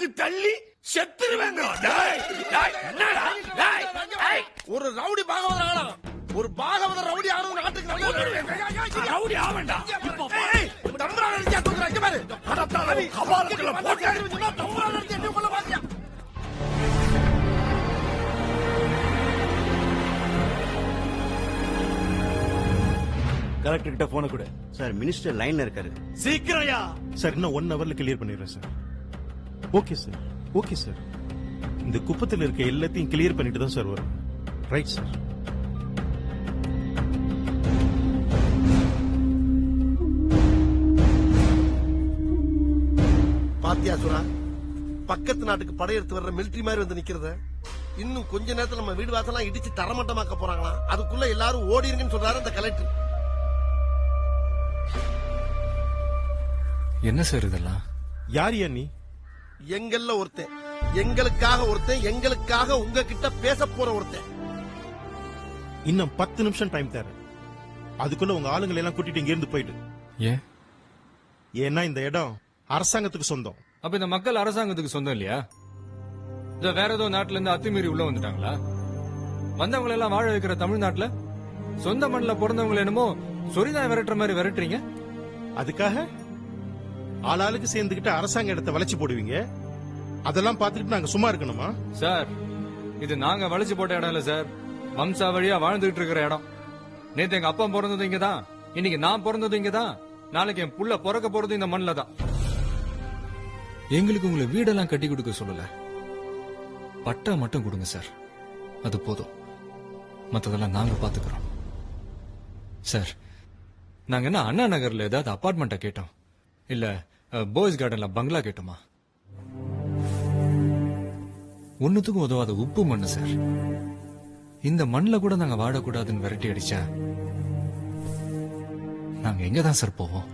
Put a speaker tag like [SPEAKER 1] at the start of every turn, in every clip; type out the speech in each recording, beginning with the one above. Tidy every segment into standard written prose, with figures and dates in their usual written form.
[SPEAKER 1] பாட்டுக்கு தள்ளி செத்துருவேங்க.
[SPEAKER 2] ஒரு ரவுடி பாகவதர் ஒரு பாகவத ரவுடி ஆனது நாட்டுக்கு
[SPEAKER 1] ரவுடி ஆவண்டா.
[SPEAKER 3] கலெக்டர் கிட்ட போன கூட
[SPEAKER 4] சார் மினிஸ்டர் லைன்ல இருக்காரு.
[SPEAKER 1] சீக்கிரம்யா
[SPEAKER 5] சார் இன்னும் 1 hourல கிளியர் பண்ணிடுறேன் sir. Okay sir, okay sir. இந்த குப்பத்தில் இருக்க எல்லாத்தையும் கிளியர் பண்ணிட்டு தான் சார் வரும். Right sir.
[SPEAKER 2] பாத்தியா சுரா, பக்கத்து நாட்டுக்கு படையெடுத்து வர்ற மிலிட்டரி மாதிரி வந்து நிக்கிறத. இன்னும் கொஞ்ச நேரத்துல நம்ம வீடு வாசலாம் இடிச்சு தரமட்டமாக்க போறாங்களாம். அதுக்குள்ள எல்லாரும் ஓடிருங்கன்னு சொல்றாரு அந்த கலெக்டர்.
[SPEAKER 6] என்ன சார் இதெல்லாம்?
[SPEAKER 5] யார் நீ?
[SPEAKER 2] எங்கள்ல ஒருத்தன், எங்களுக்காக ஒருத்தன், எங்களுக்காக உங்ககிட்ட பேச போற ஒருத்தன்.
[SPEAKER 5] இன்னும் 10 நிமிஷம் டைம் தரேன். அதுக்குள்ள உங்க ஆளுங்களை எல்லாம் கூட்டிட்டு இங்க இருந்து போயிடு.
[SPEAKER 6] ஏன்?
[SPEAKER 5] ஏன்னா இந்த இடம் அரசாங்கத்துக்கு சொந்தம்.
[SPEAKER 6] அப்ப இந்த மக்கள் அரசாங்கத்துக்கு சொந்தம் இல்லையா? இத வேற ஏதோ நாட்டுல இருந்து அத்துமீறி உள்ள வந்துட்டாங்களா? வந்தவங்களை எல்லாம் வாழ வைக்கிற தமிழ்நாட்டுல சொந்த மண்ணில் பிறந்தவங்களை என்னமோ சொரிதான் விரட்டுற மாதிரி விரட்டுறீங்க.
[SPEAKER 5] அதுக்காக ஆளாளுக்கு சேர்ந்துகிட்டு அரசாங்க இடத்தை வளைச்சு போடுவீங்க. அதெல்லாம் பார்த்துக்கிட்டு நாங்க சும்மா இருக்கணுமா?
[SPEAKER 6] சார், இது நாங்க வளைச்சு போட்ட இடம் இல்ல சார். வம்சா வழியா வாழ்ந்துகிட்டு இருக்கிற இடம். நேத்து எங்க அப்பா பிறந்தது இங்கதான், இன்னைக்கு நான் பிறந்தது இங்கதான், நாளைக்கு என் புள்ள பிறக்க போறது இந்த மண்ணில தான். எங்களுக்கு உங்களை வீடெல்லாம் கட்டி கொடுக்க சொல்லல, பட்டா மட்டும் கொடுங்க சார், அது போதும். மத்ததெல்லாம் நாங்க பாத்துக்கிறோம். சார், நாங்க என்ன அண்ணா நகர்ல ஏதாவது அபார்ட்மெண்ட்டா கேட்டோம், இல்ல பாய்ஸ் கார்டன்ல பங்களா கேட்டோமா? ஒன்னுத்துக்கும் உதவாத உப்பு மண்ணு சார். இந்த மண்ணில் கூட நாங்க வாழக்கூடாதுன்னு விரட்டி அடிச்சா நாங்க எங்கதான் சார் போவோம்?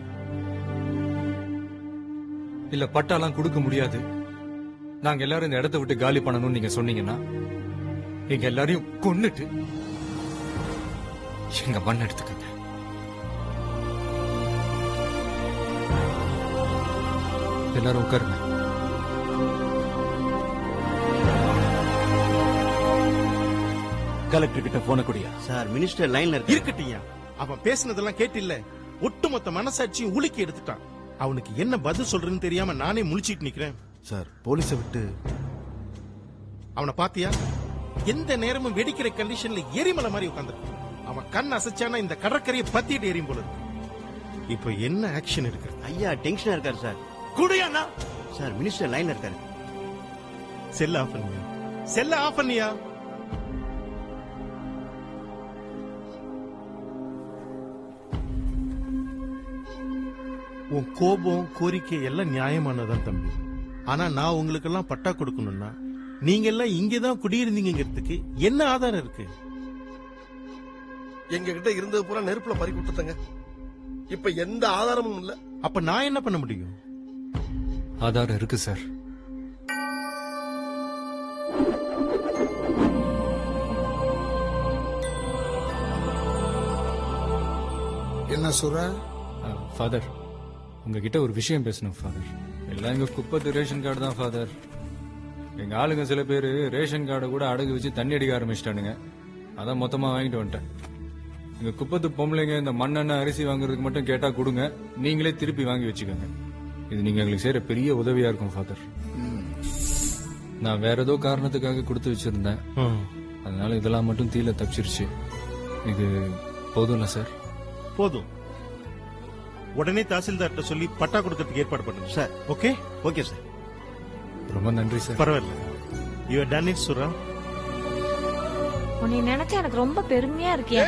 [SPEAKER 6] இல்ல பட்டாலாம் கொடுக்க முடியாது, நாங்க எல்லாரும் இந்த இடத்தை விட்டு காலி பண்ணணும்னு நீங்க சொன்னீங்கன்னா எங்க எல்லாரையும் கொன்னுட்டு எங்க மண் எடுத்துக்கங்க. எல்லாரும் உட்காருங்க.
[SPEAKER 3] கலெக்டர் கிட்ட போன கூடியா?
[SPEAKER 4] சார் மினிஸ்டர் லைன்ல இருக்காரு.
[SPEAKER 5] இருக்கட்டியா, அவன் பேசினதெல்லாம் கேட்டில்ல. ஒட்டுமொத்த மனசாட்சியும் உலுக்கி எடுத்துட்டான். அவனுக்கு என்ன பதில் சொல்றதுன்னு தெரியாம நானே முழிச்சிட்டு நிக்கிறேன்.
[SPEAKER 2] சார் போலீஸை விட்டு
[SPEAKER 5] அவனை பாத்தியா? எந்த நேரமும் வெடிக்கிற கண்டிஷன்ல எரிமலை மாதிரி உட்கார்ந்துருக்கான். அவன் கண் அசைச்சானா இந்த கடற்கரையை பத்திட்டு எரியும் போல இருக்கு. இப்போ என்ன ஆக்ஷன் இருக்கு?
[SPEAKER 4] ஐயா டென்ஷனா இருக்காரு சார்.
[SPEAKER 1] குடியாண்ணா.
[SPEAKER 4] சார் மினிஸ்டர் லைன்ல இருக்காரு.
[SPEAKER 5] செல்ல ஆஃப் பண்ணியா? செல்ல ஆஃப் பண்ணியா? உன் கோபம் கோரிக்கை எல்லாம் நியாயமானதான் தம்பி. ஆனா நான் உங்களுக்கு எல்லாம் பட்டா கொடுக்கணும்னா நீங்க எல்லாம் இங்கதான் குடியிருந்தீங்கிறதுக்கு என்ன ஆதாரம் இருக்கு?
[SPEAKER 2] எங்க கிட்ட இருந்தது பூரா நெருப்புல பறி கொடுத்துட்டங்க. இப்ப எந்த ஆதாரமும் இல்ல.
[SPEAKER 5] அப்ப நான் என்ன பண்ண முடியும்?
[SPEAKER 6] ஆதாரம் இருக்கு சார்.
[SPEAKER 2] என்ன சொல்ற?
[SPEAKER 6] ஃபாதர், உங்ககிட்ட ஒரு விஷயம் பேசணும் ஃபாதர். எல்லாம் எங்க குப்பத்து ரேஷன் கார்டு தான் ஃபாதர். எங்க ஆளுங்க சில பேரு ரேஷன் கார்டை கூட அடகு வச்சு தண்ணி அடிக்க ஆரம்பிச்சிட்டானுங்க. அதான் மொத்தமா வாங்கிட்டு வந்துட்டேன். எங்க குப்பத்து பொம்பளைங்க இந்த மண்ணெண்ணெய் அரிசி வாங்குறதுக்கு மட்டும் கேட்டா கொடுங்க, நீங்களே திருப்பி வாங்கி வச்சுக்கோங்க. இது நீங்க எங்களுக்கு செய்யற பெரிய உதவியா இருக்கும் ஃபாதர். நான் வேற ஏதோ காரணத்துக்காக கொடுத்து வச்சிருந்தேன், அதனால இதெல்லாம் மட்டும் தீல தப்பிச்சிருச்சு. இது போதும்ல சார்?
[SPEAKER 5] போதும். உடனே தாசில்தார்ட்ட சொல்லி பட்டா கொடுக்கறதுக்கு ஏற்பாடு பண்ணுங்க
[SPEAKER 4] சார்.
[SPEAKER 5] ஓகே?
[SPEAKER 4] Okay sir.
[SPEAKER 6] ரொம்ப நன்றி சார்.
[SPEAKER 5] பரவாயில்ல. யூ ஆர் டன் இட் சுரா.
[SPEAKER 7] உன்னை நினைச்சா எனக்கு ரொம்ப பெருமையா இருக்கியா?